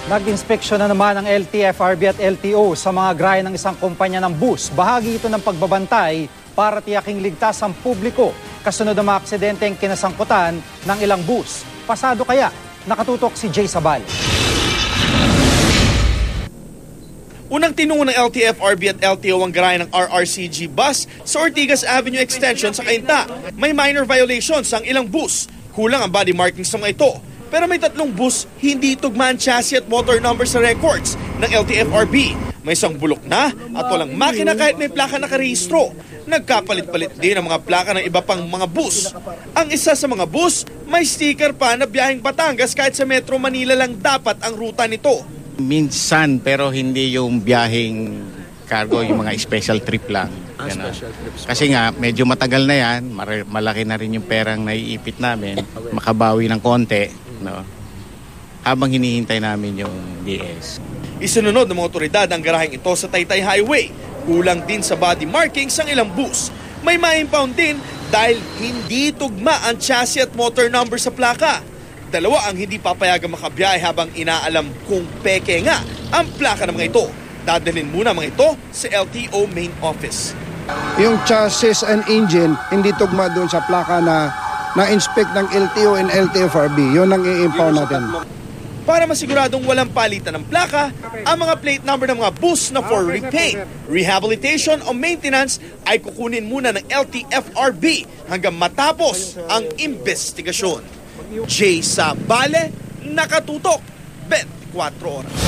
Nag-inspeksyon na naman ang LTFRB at LTO sa mga garahe ng isang kumpanya ng bus. Bahagi ito ng pagbabantay para tiyaking ligtas ang publiko kasunod ng mga aksidenteng kinasangkutan ng ilang bus. Pasado kaya? Nakatutok si Jay Sabal. Unang tinungo ng LTFRB at LTO ang garahe ng RRCG bus sa Ortigas Avenue Extension sa Cainta. May minor violations ang ilang bus. Kulang ang body markings sa mga ito. Pero may 3 bus hindi tugmaan chassis at motor number sa records ng LTFRB. May isang bulok na at walang makina kahit may plaka nakarehistro. Nagkapalit-palit din ang mga plaka ng iba pang mga bus. Ang isa sa mga bus, may sticker pa na biyaheng Batangas kahit sa Metro Manila lang dapat ang ruta nito. Minsan pero hindi yung biyaheng cargo, yung mga special trip lang. Kasi nga medyo matagal na yan, malaki na rin yung perang naiipit namin, makabawi ng konti. No? Habang hinihintay namin yung DS. Isinunod ng mga otoridad ang garaheng ito sa Taytay Highway. Kulang din sa body markings ang ilang bus. May ma-impound din dahil hindi tugma ang chassis at motor number sa plaka. 2 ang hindi papayagang makabiyahe habang inaalam kung peke nga ang plaka ng mga ito. Dadalhin muna mga ito sa LTO main office. Yung chassis and engine hindi tugma doon sa plaka na-inspect ng LTO and LTFRB. Yun ang i-impound natin. Para masiguradong walang palitan ng plaka, ang mga plate number ng mga bus na for repaint, rehabilitation o maintenance ay kukunin muna ng LTFRB hanggang matapos ang investigasyon. Jay Sabale, nakatutok, 24 oras.